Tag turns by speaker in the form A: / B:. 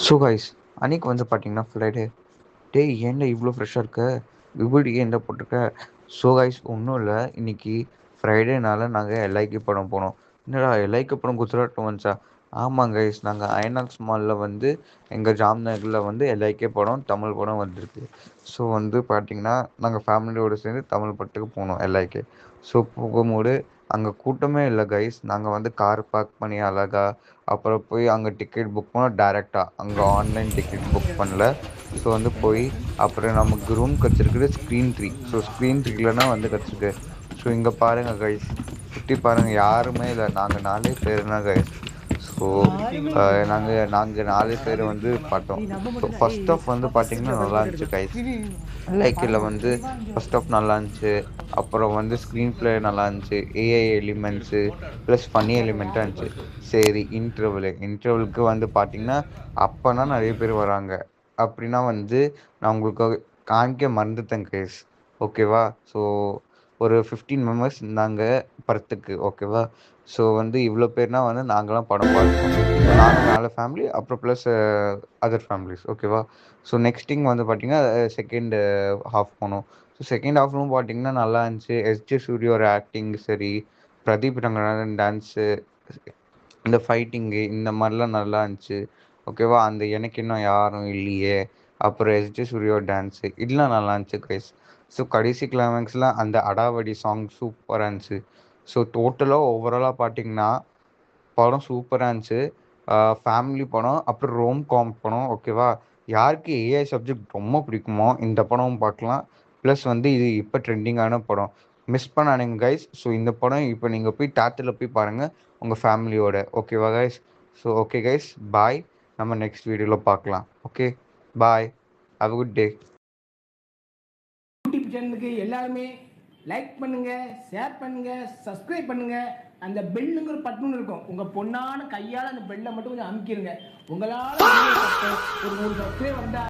A: So guys, அன்னைக்கு வந்து பார்த்தீங்கன்னா ஃப்ரைடே. டேய் ஏன்டா இவ்வளோ ஃப்ரெஷ்ஷாக இருக்க? விபூதி ஏன்டா போட்டிருக்க? ஸோ கைஸ், ஒன்றும் இல்லை, இன்னைக்கு ஃப்ரைடேனால நாங்கள் எல்ஐகே படம் போனோம். என்னடா எல்ஐகே படம் குஜராத் வந்துச்சா? ஆமாங்க கைஸ், நாங்கள் ஐநாக்ஸ் மாலில் வந்து எங்கள் ஜாம்நகரில் வந்து எல்ஐகே படம் தமிழ் படம் வந்திருக்கு. ஸோ வந்து பார்த்தீங்கன்னா நாங்கள் ஃபேமிலியோடு சேர்ந்து தமிழ் படத்துக்கு போனோம் எல்ஐகே. ஸோ போகும்போது அங்கே கூட்டமே இல்லை கைஸ். நாங்கள் வந்து கார் பார்க் பண்ணி அழகா அப்புறம் போய் அங்கே டிக்கெட் புக் பண்ணோம் டேரெக்டாக. அங்கே ஆன்லைன் டிக்கெட் புக் பண்ணல. ஸோ வந்து போய் அப்புறம் நமக்கு ரூம் கிடச்சிருக்குது ஸ்க்ரீன் த்ரீ. ஸோ ஸ்க்ரீன் த்ரீலனா வந்து கிடச்சிருக்கு. ஸோ இங்கே பாருங்கள் கைஸ், சுற்றி பாருங்கள், யாருமே இல்லை, நாங்கள் நாலே பேர் தான் கைஸ். ஸோ நாங்கள் நாலு பேர் வந்து பார்த்தோம். ஸோ ஃபர்ஸ்ட் ஆஃப் வந்து பார்த்தீங்கன்னா நல்லா இருந்துச்சு கைஸ். லைக் இதில் வந்து ஃபர்ஸ்ட் ஆஃப் நல்லா இருந்துச்சு. அப்புறம் வந்து ஸ்க்ரீன் ப்ளே நல்லா இருந்துச்சு, ஏஐ எலிமெண்ட்ஸு ப்ளஸ் ஃபன்னி எலிமெண்ட்டாக இருந்துச்சு. சரி, இன்டர்வலுக்கு வந்து பார்த்தீங்கன்னா அப்போனா நிறைய பேர் வராங்க. அப்படின்னா வந்து நான் உங்களுக்கு காமிக்க மறந்துட்டேன் கைஸ். ஓகேவா? ஸோ ஒரு 15 மெம்பர்ஸ் இருந்தாங்க படத்துக்கு. ஓகேவா? ஸோ வந்து இவ்வளோ பேர்னா வந்து நாங்களாம் படம் பார்த்தோம். ஸோ நாங்கள் 4 ஃபேமிலி அப்புறம் ப்ளஸ் அதர் ஃபேமிலிஸ். ஓகேவா? ஸோ நெக்ஸ்ட் திங் வந்து பார்த்தீங்கன்னா செகண்ட் ஹாஃப் போனோம். ஸோ செகண்ட் ஹாஃப்லும் பார்த்தீங்கன்னா நல்லா இருந்துச்சு. எஸ்ஜே சூரியோட ஆக்டிங் சரி, பிரதீப் ரங்கநாதன் டான்ஸு, இந்த ஃபைட்டிங்கு இந்த மாதிரிலாம் நல்லா இருந்துச்சு. ஓகேவா? அந்த எனக்கு இன்னும் யாரும் இல்லையே, அப்புறம் எஸ்ஜே சூர்யா டான்ஸு இதெல்லாம் நல்லா இருந்துச்சு கைஸ். ஸோ கடைசி கிளைமேக்ஸில் அந்த அடாவடி சாங் சூப்பராக இருந்துச்சு. ஸோ டோட்டலாக ஓவராலாக பார்த்தீங்கன்னா படம் சூப்பராக இருந்துச்சு. ஃபேமிலி படம், அப்புறம் ரோம் காம் படம். ஓகேவா? யாருக்கு ஏஐ சப்ஜெக்ட் ரொம்ப பிடிக்குமோ இந்த படமும் பார்க்கலாம். ப்ளஸ் வந்து இது இப்போ ட்ரெண்டிங்கான படம். மிஸ் பண்ணாதீங்க கைஸ். ஸோ இந்த படம் இப்போ நீங்கள் போய் தேட்டரில் போய் பாருங்கள் உங்கள் ஃபேமிலியோட. ஓகேவா கைஸ்? ஸோ ஓகே கைஸ், பாய். நம்ம நெக்ஸ்ட் வீடியோவில் பார்க்கலாம். Okay, bye. Have a good day.
B: YouTube சேனலுக்கு எல்லாருமே லைக் பண்ணுங்க, ஷேர் பண்ணுங்க, சப்ஸ்கிரைப் பண்ணுங்க. அந்த பெல்லுங்கிற பட்டன் இருக்கும், உங்க பொண்ணான கையால் அந்த பெல்லை மட்டும் கொஞ்சம் அமுக்கிடுங்க. உங்களால் ஒரு 100 சப்ஸ்கிரைப் வந்தா